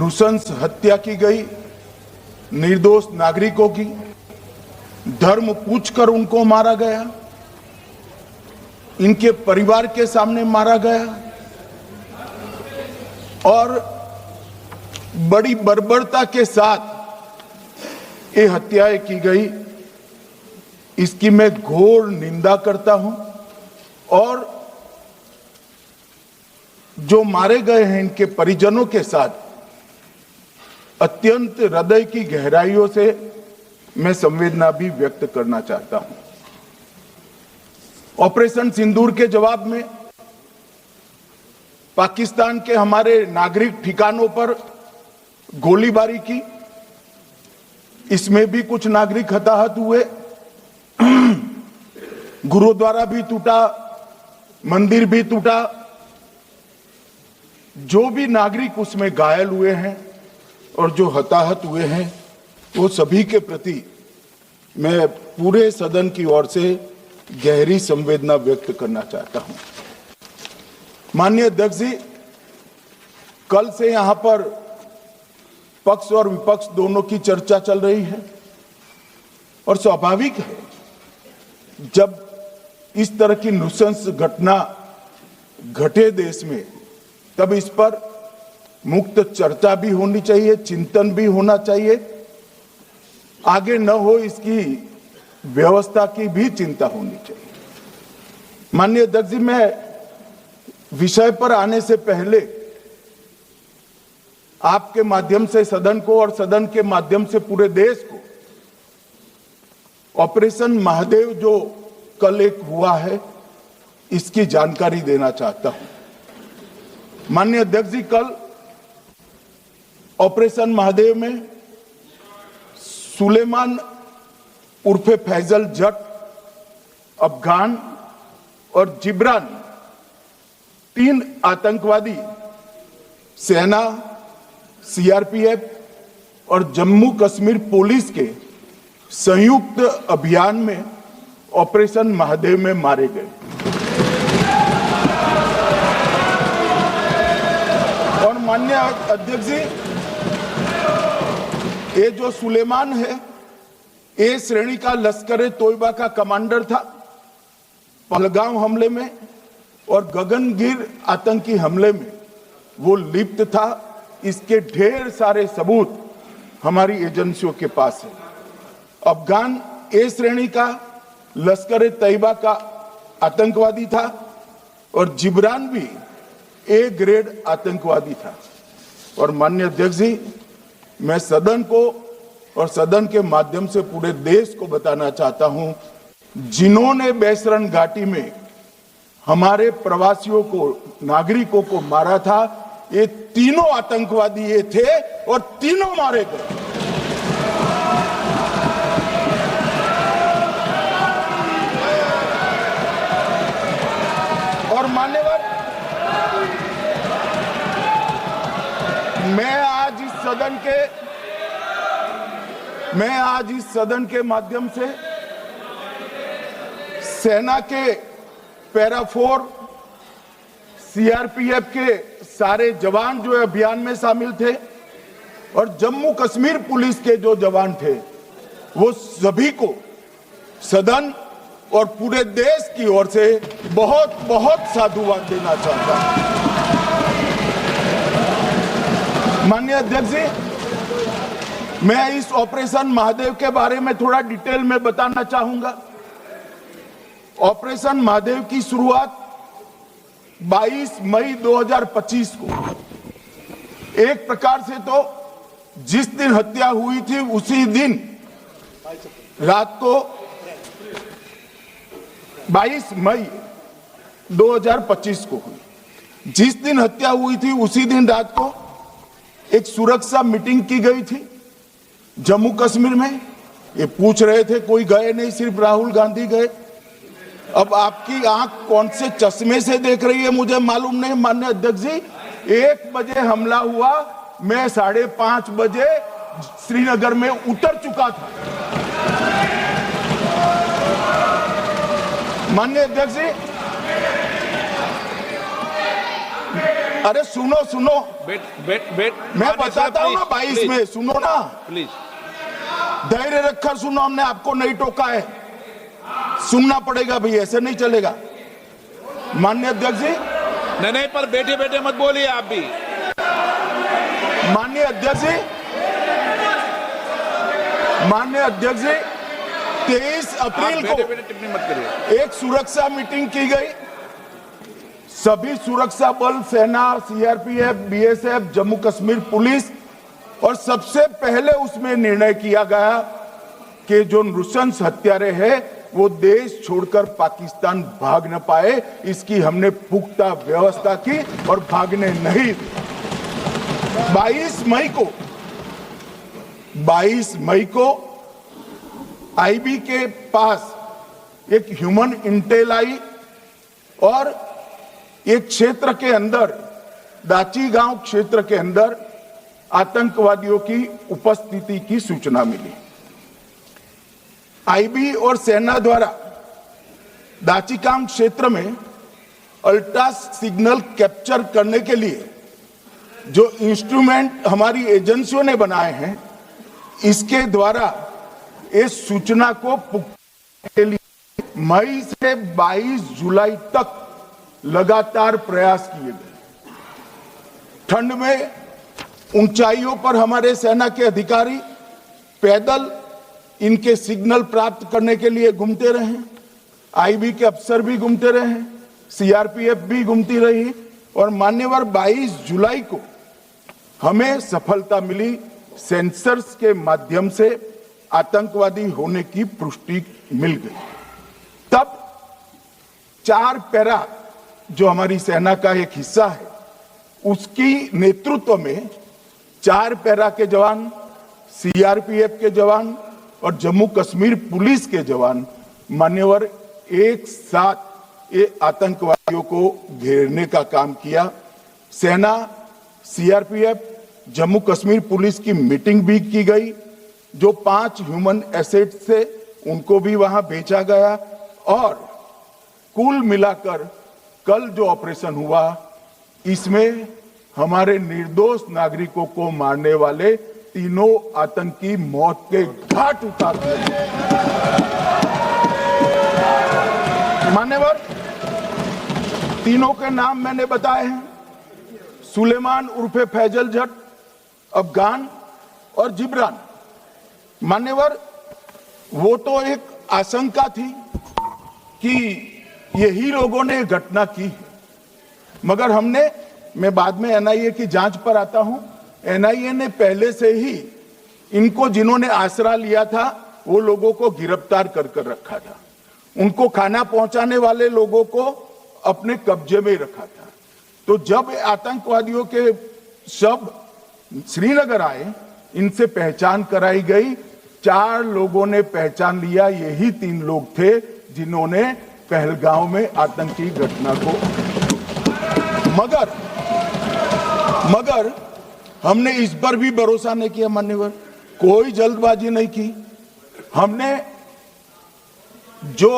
नृशंस हत्या की गई निर्दोष नागरिकों की, धर्म पूछकर उनको मारा गया, इनके परिवार के सामने मारा गया और बड़ी बर्बरता के साथ ये हत्याएं की गई। इसकी मैं घोर निंदा करता हूं और जो मारे गए हैं इनके परिजनों के साथ अत्यंत हृदय की गहराइयों से मैं संवेदना भी व्यक्त करना चाहता हूं। ऑपरेशन सिंदूर के जवाब में पाकिस्तान के हमारे नागरिक ठिकानों पर गोलीबारी की, इसमें भी कुछ नागरिक हताहत हुए, गुरुद्वारा भी टूटा, मंदिर भी टूटा। जो भी नागरिक उसमें घायल हुए हैं और जो हताहत हुए हैं वो सभी के प्रति मैं पूरे सदन की ओर से गहरी संवेदना व्यक्त करना चाहता हूं। माननीय अध्यक्ष जी, कल से यहां पर पक्ष और विपक्ष दोनों की चर्चा चल रही है और स्वाभाविक है जब इस तरह की नृशंस घटना घटे देश में तब इस पर मुक्त चर्चा भी होनी चाहिए, चिंतन भी होना चाहिए, आगे न हो इसकी व्यवस्था की भी चिंता होनी चाहिए। माननीय अध्यक्ष जी, मैं विषय पर आने से पहले आपके माध्यम से सदन को और सदन के माध्यम से पूरे देश को ऑपरेशन महादेव जो कल एक हुआ है इसकी जानकारी देना चाहता हूं। माननीय अध्यक्ष जी, कल ऑपरेशन महादेव में सुलेमान उर्फे फैजल जट, अफगान और जिब्रान, 3 आतंकवादी सेना, सीआरपीएफ और जम्मू कश्मीर पुलिस के संयुक्त अभियान में ऑपरेशन महादेव में मारे गए। और माननीय अध्यक्ष जी, ये जो सुलेमान है ए श्रेणी का लश्कर तोयबा का कमांडर था पहलगाम हमले में और गगनगिर आतंकी हमले में वो लिप्त था। इसके ढेर सारे सबूत हमारी एजेंसियों के पास है। अफगान ए श्रेणी का लश्कर तैयबा का आतंकवादी था और जिब्रान भी ए ग्रेड आतंकवादी था। और माननीय अध्यक्ष जी, मैं सदन को और सदन के माध्यम से पूरे देश को बताना चाहता हूं, जिन्होंने बैसरन घाटी में हमारे प्रवासियों को, नागरिकों को मारा था, ये तीनों आतंकवादी ये थे और तीनों मारे गए। और मान्यवर, मैं आज इस सदन के माध्यम से सेना के पैरा 4, सीआरपीएफ के सारे जवान जो अभियान में शामिल थे और जम्मू कश्मीर पुलिस के जो जवान थे, वो सभी को सदन और पूरे देश की ओर से बहुत बहुत साधुवाद देना चाहता हूं। माननीय अध्यक्ष जी, मैं इस ऑपरेशन महादेव के बारे में थोड़ा डिटेल में बताना चाहूंगा। ऑपरेशन महादेव की शुरुआत 22 मई 2025 को, एक प्रकार से तो जिस दिन हत्या हुई थी उसी दिन रात को 22 मई 2025 को हुई। जिस दिन हत्या हुई थी उसी दिन रात को एक सुरक्षा मीटिंग की गई थी जम्मू कश्मीर में। ये पूछ रहे थे, कोई गए नहीं, सिर्फ राहुल गांधी गए। अब आपकी आंख कौन से चश्मे से देख रही है मुझे मालूम नहीं। माननीय अध्यक्ष जी, 1 बजे हमला हुआ, मैं 5:30 बजे श्रीनगर में उतर चुका था। माननीय अध्यक्ष जी, अरे सुनो सुनो, बेट मैं बताता हूँ ना 22 में, सुनो ना प्लीज। धैर्य रखकर सुनो, हमने आपको नहीं टोका है, सुनना पड़ेगा भाई, ऐसे नहीं चलेगा। माननीय अध्यक्ष जी, नहीं, पर बैठे बैठे मत बोलिए आप भी। माननीय अध्यक्ष जी, माननीय अध्यक्ष जी, 23 अप्रैल को टिप्पणी मत करिए। एक सुरक्षा मीटिंग की गई, सभी सुरक्षा बल, सेना, CRPF, BSF, Jammu Kashmir police, और सबसे पहले उसमें निर्णय किया गया कि जो नृशंस हत्यारे हैं वो देश छोड़कर पाकिस्तान भाग न पाए, इसकी हमने पुख्ता व्यवस्था की और भागने नहीं दी। 22 मई को आईबी के पास एक ह्यूमन इंटेल आई और एक क्षेत्र के अंदर, दाची गांव क्षेत्र के अंदर आतंकवादियों की उपस्थिति की सूचना मिली। आईबी और सेना द्वारा दाचीकाम क्षेत्र में अल्ट्रा सिग्नल कैप्चर करने के लिए जो इंस्ट्रूमेंट हमारी एजेंसियों ने बनाए हैं, इसके द्वारा इस सूचना को पुख्ता के लिए मई से 22 जुलाई तक लगातार प्रयास किए गए। ठंड में ऊंचाइयों पर हमारे सेना के अधिकारी पैदल इनके सिग्नल प्राप्त करने के लिए घूमते रहे, आईबी के अफसर भी घूमते रहे, सीआरपीएफ भी घूमती रही, और मान्यवर 22 जुलाई को हमें सफलता मिली। सेंसर्स के माध्यम से आतंकवादी होने की पुष्टि मिल गई। तब 4 पैरा जो हमारी सेना का एक हिस्सा है, उसकी नेतृत्व में 4 पैरा के जवान, सीआरपीएफ के जवान और जम्मू कश्मीर पुलिस के जवान मान्यवर एक साथ ये आतंकवादियों को घेरने का काम किया। सेना, सीआरपीएफ, जम्मू कश्मीर पुलिस की मीटिंग भी की गई। जो 5 ह्यूमन एसेट्स थे उनको भी वहां भेजा गया, और कुल मिलाकर कल जो ऑपरेशन हुआ, इसमें हमारे निर्दोष नागरिकों को मारने वाले तीनों आतंकी मौत के घाट उतार दिए। मान्यवर, तीनों के नाम मैंने बताए हैं, सुलेमान उर्फे फैजल जट, अफगान और जिब्रान। मान्यवर, वो तो एक आशंका थी कि यही लोगों ने घटना की है, मगर मैं बाद में एनआईए की जांच पर आता हूं, एनआईए ने पहले से ही इनको, जिन्होंने आसरा लिया था, वो लोगों को गिरफ्तार कर रखा था, उनको खाना पहुंचाने वाले लोगों को अपने कब्जे में रखा था। तो जब आतंकवादियों के शव श्रीनगर आए, इनसे पहचान कराई गई, 4 लोगों ने पहचान लिया, यही 3 लोग थे जिन्होंने पहलगांव में आतंकी घटना को। मगर हमने इस पर भी भरोसा नहीं किया मान्यवर, कोई जल्दबाजी नहीं की। हमने जो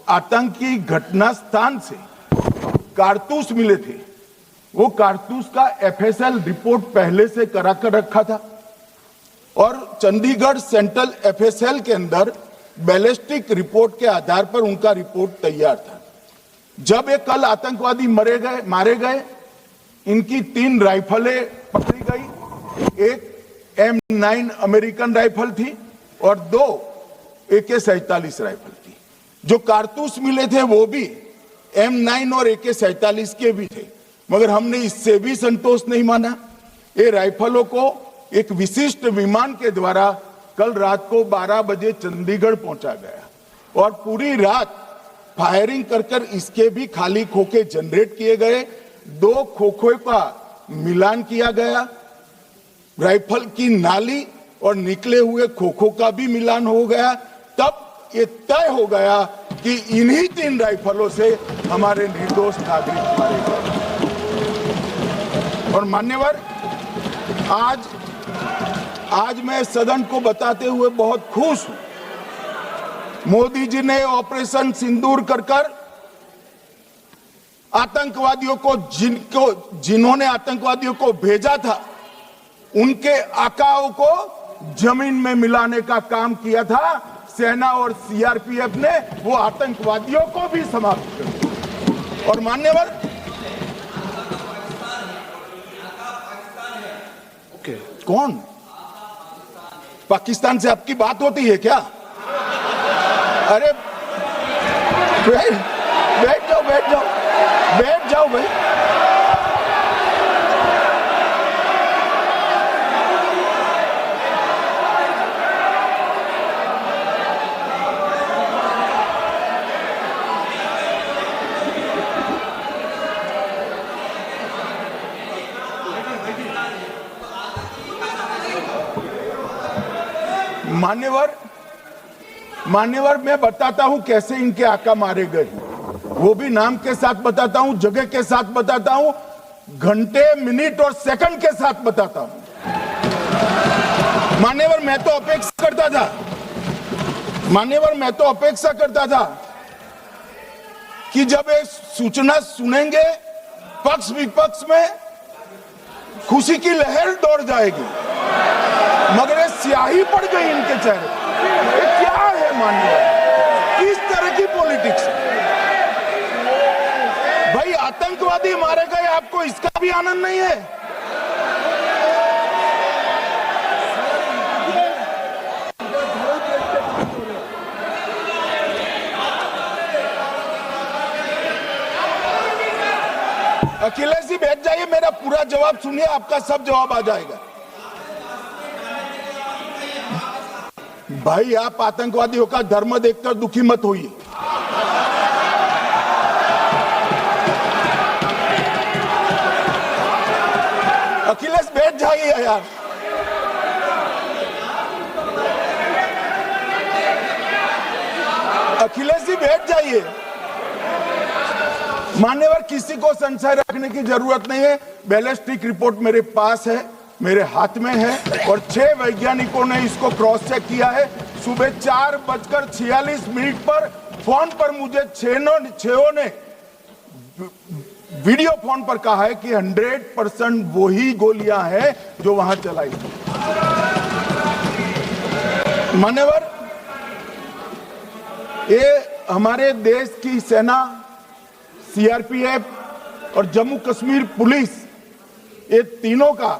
आतंकी घटना स्थान से कारतूस मिले थे, वो कारतूस का एफएसएल रिपोर्ट पहले से करा कर रखा था, और चंडीगढ़ सेंट्रल एफएसएल के अंदर बैलिस्टिक रिपोर्ट के आधार पर उनका रिपोर्ट तैयार था। जब ये कल आतंकवादी मारे गए, इनकी 3 राइफलें पकड़ी गई, एक M9 अमेरिकन राइफल थी और 2 AK-47 राइफल थी। जो कारतूस मिले थे वो भी M9 और AK-47 के भी थे, मगर हमने इससे भी संतोष नहीं माना। ये राइफलों को एक विशिष्ट विमान के द्वारा कल रात को 12 बजे चंडीगढ़ पहुंचा गया, और पूरी रात फायरिंग कर इसके भी खाली खोखे जनरेट किए गए। 2 खोखों का मिलान किया गया, राइफल की नाली और निकले हुए खोखों का भी मिलान हो गया। तब ये तय हो गया कि इन्हीं 3 राइफलों से हमारे निर्दोष नागरिक मारे गए। और मान्यवर, आज मैं सदन को बताते हुए बहुत खुश हूं, मोदी जी ने ऑपरेशन सिंदूर कर आतंकवादियों को जिन्होंने आतंकवादियों को भेजा था उनके आकाओं को जमीन में मिलाने का काम किया था सेना और सीआरपीएफ ने। वो आतंकवादियों को भी समाप्त कर दिया। और मान्यवर कौन पाकिस्तान से आपकी बात होती है क्या? अरे बैठ जाओ भाई। मान्यवर मैं बताता हूं कैसे इनके आका मारे गए, वो भी नाम के साथ बताता हूं, जगह के साथ बताता हूं, घंटे मिनट और सेकंड के साथ बताता हूं। मान्यवर मैं तो अपेक्षा करता था कि जब ये सूचना सुनेंगे पक्ष विपक्ष में खुशी की लहर दौड़ जाएगी, मगर ये स्याही पड़ गई इनके चेहरे। ये क्या है मान्यवर, किस तरह की पॉलिटिक्स? भाई आतंकवादी मारे गए, आपको इसका भी आनंद नहीं है? अखिलेश जी बैठ जाइए, मेरा पूरा जवाब सुनिए, आपका सब जवाब आ जाएगा। भाई आप आतंकवादियों का धर्म देखकर दुखी मत होइए। अखिलेश बैठ जाइए यार। अखिलेश जी बैठ जाइए। मान्यवर किसी को संशय रखने की जरूरत नहीं है, बैलिस्टिक रिपोर्ट मेरे पास है, मेरे हाथ में है, और 6 वैज्ञानिकों ने इसको क्रॉस चेक किया है। सुबह 4:46 पर फोन पर मुझे 6 ने वीडियो फोन पर कहा है कि 100% वही गोलियां हैं जो वहां चलाई थी। मान्यवर ये हमारे देश की सेना, सीआरपीएफ और जम्मू कश्मीर पुलिस, ये तीनों का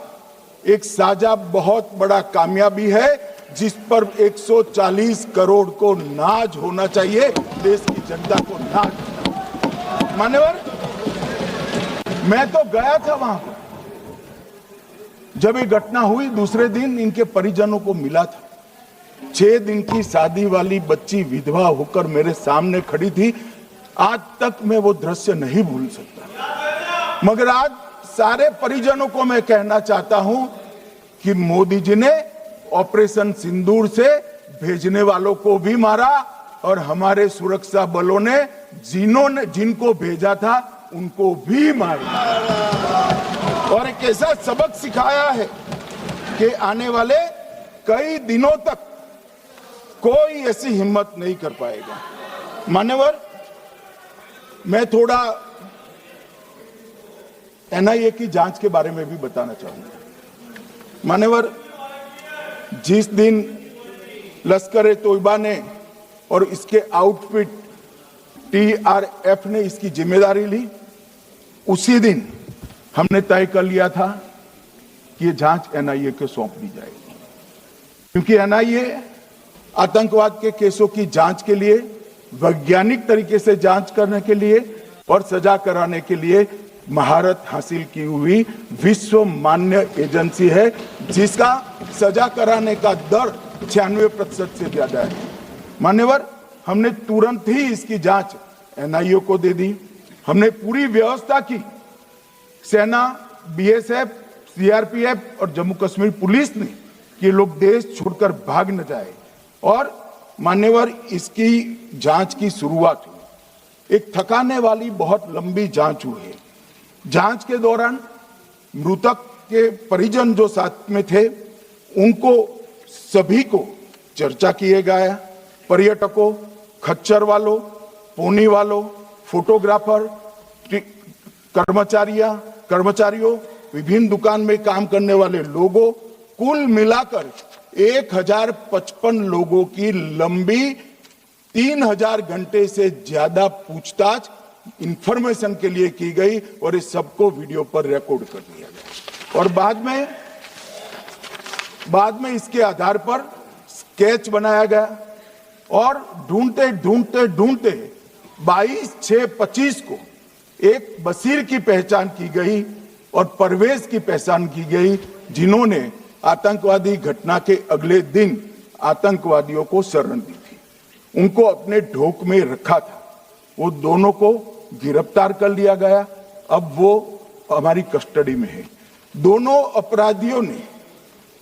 एक साझा बहुत बड़ा कामयाबी है, जिस पर 140 करोड़ को नाज होना चाहिए, देश की जनता को नाज। मान्यवर मैं तो गया था वहां पर, जब ये घटना हुई दूसरे दिन इनके परिजनों को मिला था। 6 दिन की शादी वाली बच्ची विधवा होकर मेरे सामने खड़ी थी। आज तक मैं वो दृश्य नहीं भूल सकता। मगर आज सारे परिजनों को मैं कहना चाहता हूं कि मोदी जी ने ऑपरेशन सिंदूर से भेजने वालों को भी मारा, और हमारे सुरक्षा बलों ने जिनको भेजा था उनको भी मारा, और एक ऐसा सबक सिखाया है कि आने वाले कई दिनों तक कोई ऐसी हिम्मत नहीं कर पाएगा। मान्यवर मैं थोड़ा एनआईए की जांच के बारे में भी बताना चाहूंगा। मान्यवर जिस दिन लश्कर-ए-तोयबा ने और इसके आउटफिट टीआरएफ ने इसकी जिम्मेदारी ली, उसी दिन हमने तय कर लिया था कि ये जांच एनआईए को सौंप दी जाएगी, क्योंकि एनआईए आतंकवाद के केसों की जांच के लिए, वैज्ञानिक तरीके से जांच करने के लिए और सजा कराने के लिए महारत हासिल की हुई विश्व मान्य एजेंसी है, जिसका सजा कराने का दर 96% से ज्यादा है। मान्यवर हमने तुरंत ही इसकी जांच एनआईए को दे दी। हमने पूरी व्यवस्था की, सेना, बीएसएफ, सीआरपीएफ और जम्मू कश्मीर पुलिस ने, कि लोग देश छोड़कर भाग न जाए। और मान्यवर इसकी जांच की शुरुआत हुई। एक थकाने वाली बहुत लंबी जांच हुई है। जांच के दौरान मृतक के परिजन जो साथ में थे उनको सभी को चर्चा किए गया, पर्यटकों, खच्चर वालों, पोनी वालों, फोटोग्राफर, कर्मचारियों, विभिन्न दुकान में काम करने वाले लोगों, कुल मिलाकर 1055 लोगों की लंबी 3000 घंटे से ज्यादा पूछताछ इंफॉर्मेशन के लिए की गई और इस सबको वीडियो पर रिकॉर्ड कर लिया गया और बाद में इसके आधार पर स्केच बनाया गया और ढूंढते 22/6/25 को एक बशीर की पहचान की गई और परवेज की पहचान की गई, जिन्होंने आतंकवादी घटना के अगले दिन आतंकवादियों को शरण दी थी, उनको अपने ढोक में रखा था। वो दोनों को गिरफ्तार कर लिया गया, अब वो हमारी कस्टडी में है। दोनों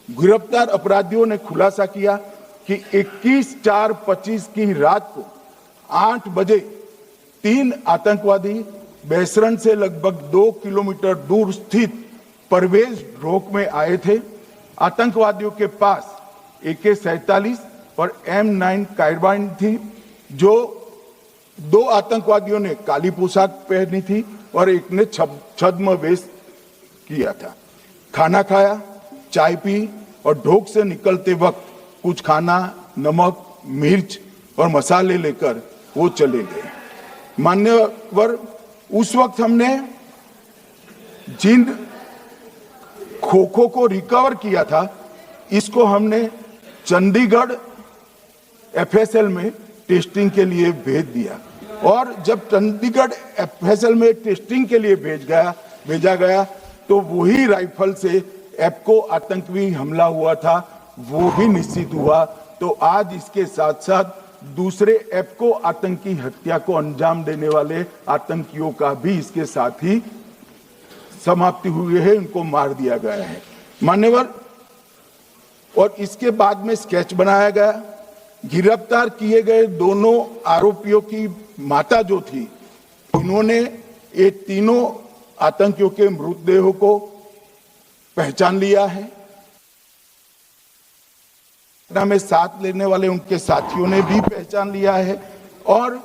गिरफ्तार अपराधियों ने खुलासा किया कि 21/4/25 की रात को 8 बजे 3 आतंकवादी बेसरन से लगभग 2 किलोमीटर दूर स्थित परवेज ढोक में आए थे। आतंकवादियों के पास AK-47 और M9 कार्बाइन थी। जो 2 आतंकवादियों ने काली पोशाक पहनी थी और एक ने छद्म वेश किया था। खाना खाया, चाय पी और ढोक से निकलते वक्त कुछ खाना, नमक, मिर्च और मसाले लेकर वो चले गए। मान्यवर, उस वक्त हमने जिन खोखों को रिकवर किया था, इसको हमने चंडीगढ़ FSL में टेस्टिंग के लिए भेज दिया और जब चंडीगढ़ FSL में टेस्टिंग के लिए भेजा गया तो वही राइफल से एप्को आतंकी हमला हुआ था, वो भी निश्चित हुआ। तो आज इसके साथ साथ दूसरे एप्को आतंकी हत्या को अंजाम देने वाले आतंकियों का भी इसके साथ ही समाप्ति हुई है, उनको मार दिया गया है। मान्यवर, और इसके बाद में स्केच बनाया गया। गिरफ्तार किए गए दोनों आरोपियों की माता जो थी, उन्होंने ये तीनों आतंकियों के मृतदेहों को पहचान लिया है। घटना में साथ लेने वाले उनके साथियों ने भी पहचान लिया है और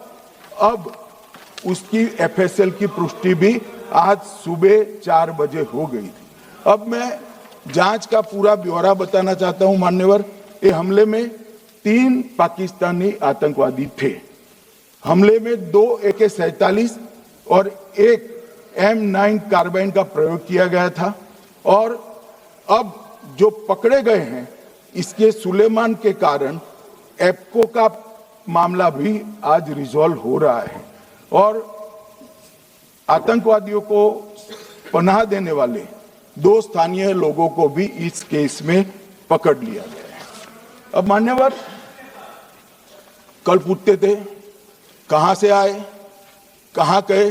अब उसकी FSL की पुष्टि भी आज सुबह 4 बजे हो गई थी। अब मैं जांच का पूरा ब्यौरा बताना चाहता हूं। मान्यवर, ये हमले में 3 पाकिस्तानी आतंकवादी थे। हमले में 2 AK-47 और 1 M9 कार्बाइन का प्रयोग किया गया था और अब जो पकड़े गए हैं, इसके सुलेमान के कारण एप्को का मामला भी आज रिजॉल्व हो रहा है और आतंकवादियों को पनाह देने वाले 2 स्थानीय लोगों को भी इस केस में पकड़ लिया गया है। अब मान्यवर, कल पूछते थे कहां से आए, कहां गए,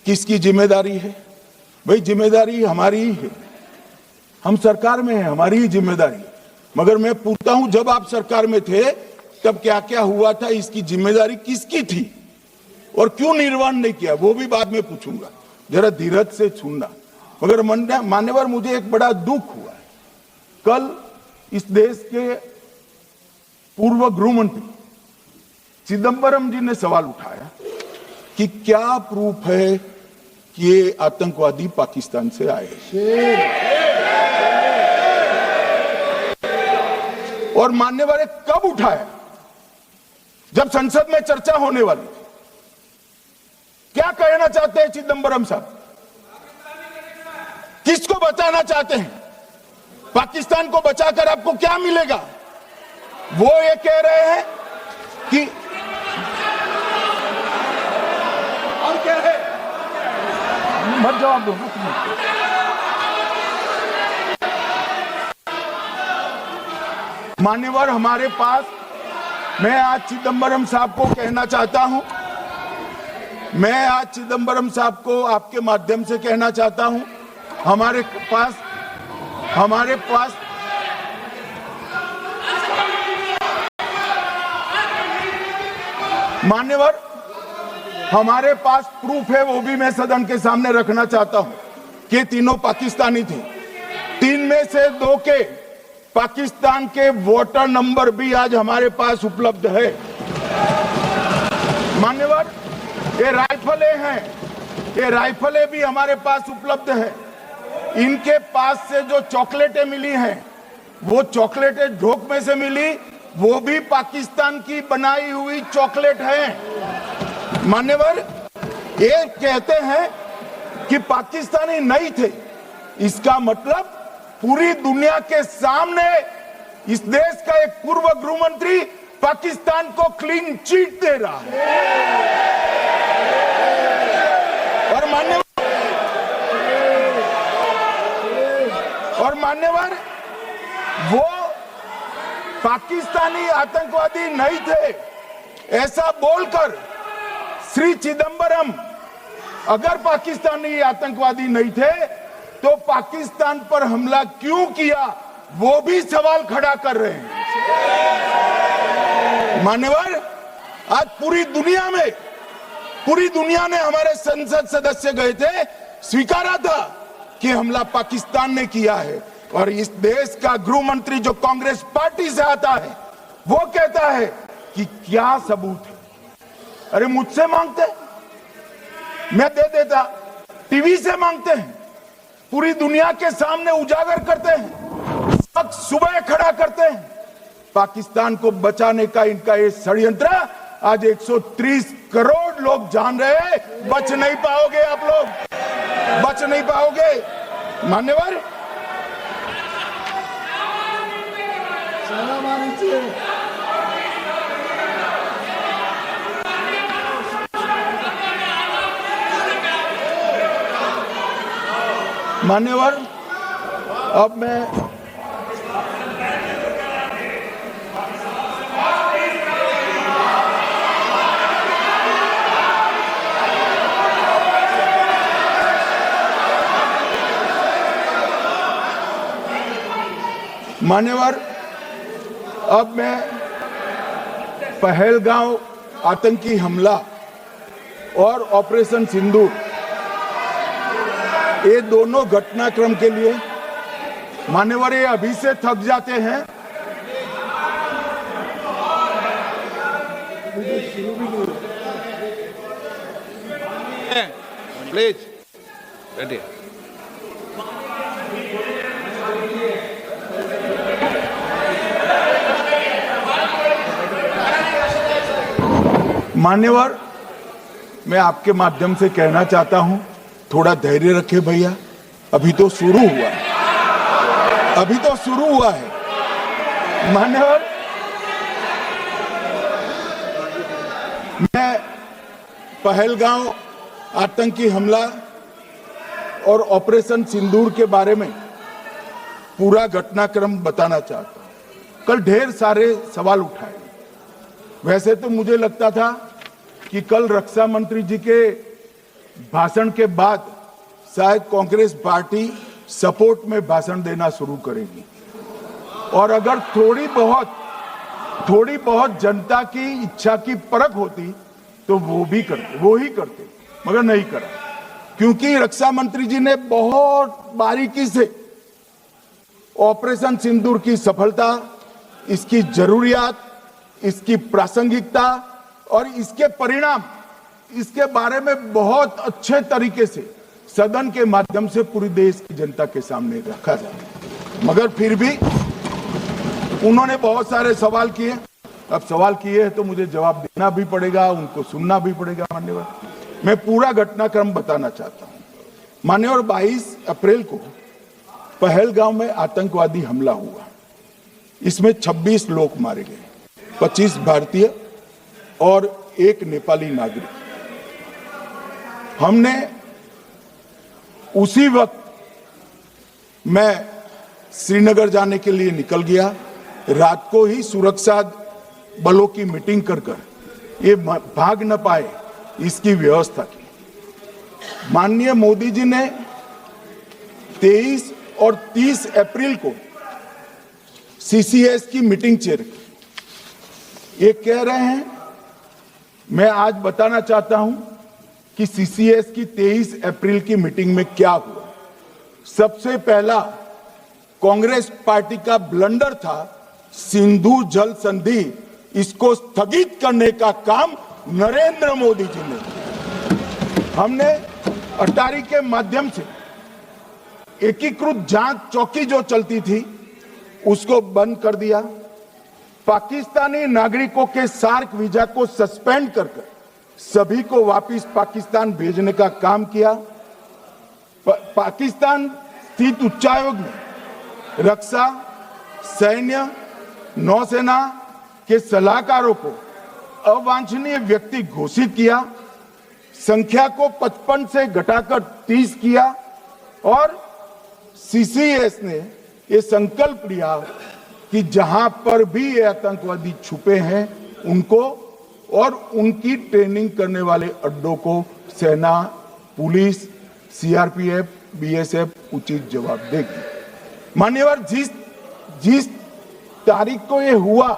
किसकी जिम्मेदारी है। भाई, जिम्मेदारी हमारी ही है, हम सरकार में है, हमारी ही जिम्मेदारी। मगर मैं पूछता हूं, जब आप सरकार में थे तब क्या क्या हुआ था, इसकी जिम्मेदारी किसकी थी और क्यों निर्वहन नहीं किया, वो भी बाद में पूछूंगा। जरा धीरज से सुनना। मगर मान्यवर, मुझे एक बड़ा दुख हुआ है। कल इस देश के पूर्व गृह मंत्री चिदंबरम जी ने सवाल उठाया कि क्या प्रूफ है कि ये आतंकवादी पाकिस्तान से आए, और मान्यवर कब उठाया, जब संसद में चर्चा होने वाली थी। क्या कहना चाहते हैं चिदंबरम साहब, किसको बचाना चाहते हैं, पाकिस्तान को बचाकर आपको क्या मिलेगा। वो ये कह रहे हैं कि और क्या है, मत जवाब दो। मान्यवर, हमारे पास, मैं आज चिदंबरम साहब को कहना चाहता हूं, मैं आज चिदंबरम साहब को आपके माध्यम से कहना चाहता हूं, हमारे पास मान्यवर, हमारे पास प्रूफ है, वो भी मैं सदन के सामने रखना चाहता हूं कि तीनों पाकिस्तानी थे। 3 में से 2 के पाकिस्तान के वोटर नंबर भी आज हमारे पास उपलब्ध है। मान्यवर, ये राइफलें हैं, ये राइफलें भी हमारे पास उपलब्ध है। इनके पास से जो चॉकलेटें मिली हैं, वो चॉकलेटें ढोक में से मिली, वो भी पाकिस्तान की बनाई हुई चॉकलेट है। मान्यवर, ये कहते हैं कि पाकिस्तानी नहीं थे, इसका मतलब पूरी दुनिया के सामने इस देश का एक पूर्व गृह मंत्री पाकिस्तान को क्लीन चिट दे रहा है। और मान्यवर, वो पाकिस्तानी आतंकवादी नहीं थे ऐसा बोलकर श्री चिदंबरम अगर पाकिस्तानी आतंकवादी नहीं थे तो पाकिस्तान पर हमला क्यों किया, वो भी सवाल खड़ा कर रहे हैं। मान्यवर, आज पूरी दुनिया ने हमारे संसद सदस्य गए थे, स्वीकारा था कि हमला पाकिस्तान ने किया है। और इस देश का गृह मंत्री जो कांग्रेस पार्टी से आता है, वो कहता है कि क्या सबूत है। अरे मुझसे मांगते, मैं दे देता। टीवी से मांगते हैं, पूरी दुनिया के सामने उजागर करते हैं, सुबह खड़ा करते हैं। पाकिस्तान को बचाने का इनका ये षड्यंत्र आज 130 करोड़ लोग जान रहे हैं। बच नहीं पाओगे आप लोग, बच नहीं पाओगे। मान्यवर, मान्यवर, अब मैं पहलगांव आतंकी हमला और ऑपरेशन सिंदूर, ये दोनों घटनाक्रम के लिए मान्यवर ये अभी से थक जाते हैं। प्लीज बैठिए। मान्यवर, मैं आपके माध्यम से कहना चाहता हूं, थोड़ा धैर्य रखे भैया, अभी तो शुरू हुआ है, अभी तो शुरू हुआ है। मान्यवर, मैं पहलगांव आतंकी हमला और ऑपरेशन सिंदूर के बारे में पूरा घटनाक्रम बताना चाहता हूं। कल ढेर सारे सवाल उठाए। वैसे तो मुझे लगता था कि कल रक्षा मंत्री जी के भाषण के बाद शायद कांग्रेस पार्टी सपोर्ट में भाषण देना शुरू करेगी और अगर थोड़ी बहुत जनता की इच्छा की परख होती तो वो ही करते, मगर नहीं करा, क्योंकि रक्षा मंत्री जी ने बहुत बारीकी से ऑपरेशन सिंदूर की सफलता, इसकी जरूरियात, इसकी प्रासंगिकता और इसके परिणाम, इसके बारे में बहुत अच्छे तरीके से सदन के माध्यम से पूरी देश की जनता के सामने रखा जाए। मगर फिर भी उन्होंने बहुत सारे सवाल किए। अब सवाल किए हैं तो मुझे जवाब देना भी पड़ेगा, उनको सुनना भी पड़ेगा। मान्यवर, मैं पूरा घटनाक्रम बताना चाहता हूं। मान्यवर, 22 अप्रैल को पहलगांव में आतंकवादी हमला हुआ। इसमें 26 लोग मारे गए, 25 भारतीय और 1 नेपाली नागरिक। हमने उसी वक्त मैं श्रीनगर जाने के लिए निकल गया। रात को ही सुरक्षा बलों की मीटिंग कर ये भाग न पाए इसकी व्यवस्था की। माननीय मोदी जी ने 23 और 30 अप्रैल को सीसीएस की मीटिंग चेयर की। ये कह रहे हैं, मैं आज बताना चाहता हूं कि सीसीएस की 23 अप्रैल की मीटिंग में क्या हुआ। सबसे पहला कांग्रेस पार्टी का ब्लंडर था सिंधु जल संधि, इसको स्थगित करने का काम नरेंद्र मोदी जी ने। हमने अटारी के माध्यम से एकीकृत जांच चौकी जो चलती थी उसको बंद कर दिया। पाकिस्तानी नागरिकों के सार्क वीजा को सस्पेंड कर सभी को वापस पाकिस्तान भेजने का काम किया। पाकिस्तान स्थित उच्चायोग में रक्षा, सैन्य, नौसेना के सलाहकारों को अवांछनीय व्यक्ति घोषित किया, संख्या को 55 से घटाकर 30 किया और सीसीएस ने ये संकल्प लिया कि जहां पर भी ये आतंकवादी छुपे हैं उनको और उनकी ट्रेनिंग करने वाले अड्डों को सेना, पुलिस, सीआरपीएफ, बीएसएफ उचित जवाब देगी। मान्यवर, जिस तारीख को ये हुआ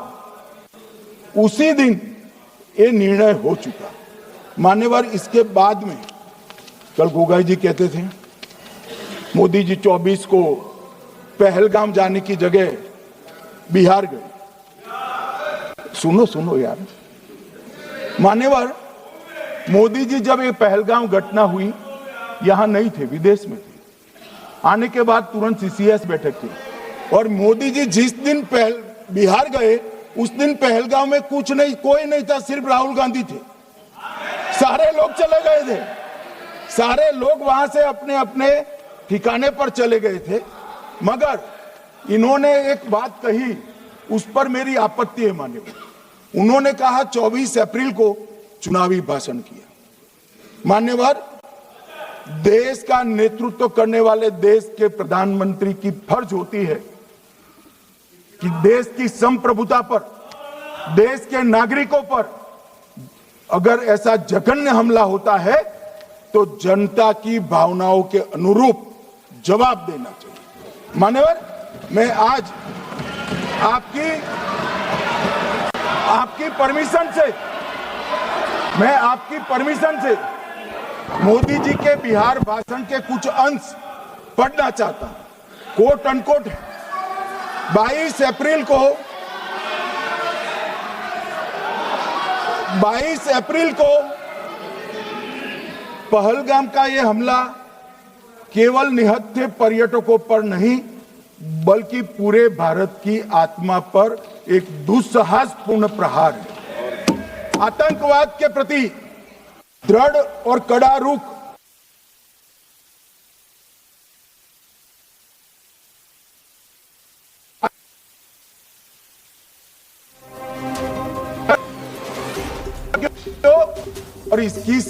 उसी दिन ये निर्णय हो चुका। मान्यवर, इसके बाद में कल गोगाई जी कहते थे मोदी जी 24 को पहलगाम जाने की जगह बिहार गए। सुनो यार, मान्यवर, मोदी जी जब ये पहलगाम घटना हुई यहां नहीं थे, विदेश में थे। आने के बाद तुरंत सीसीएस बैठक थी और मोदी जी जिस दिन बिहार गए उस दिन पहलगाम में कुछ नहीं, कोई नहीं था, सिर्फ राहुल गांधी थे। सारे लोग चले गए थे, सारे लोग वहां से अपने अपने ठिकाने पर चले गए थे। मगर इन्होंने एक बात कही, उस पर मेरी आपत्ति है मान्यवर। उन्होंने कहा 24 अप्रैल को चुनावी भाषण किया। मान्यवर, देश का नेतृत्व करने वाले देश के प्रधानमंत्री की फर्ज होती है कि देश की संप्रभुता पर, देश के नागरिकों पर अगर ऐसा जघन्य हमला होता है तो जनता की भावनाओं के अनुरूप जवाब देना चाहिए। मान्यवर, मैं आज आपकी परमिशन से मोदी जी के बिहार भाषण के कुछ अंश पढ़ना चाहता हूं। कोट अनकोट है। 22 अप्रैल को पहलगाम का यह हमला केवल निहत्थे पर्यटकों पर नहीं बल्कि पूरे भारत की आत्मा पर एक दुस्साहसपूर्ण प्रहार है। आतंकवाद के प्रति दृढ़ और कड़ा रुख और इसकी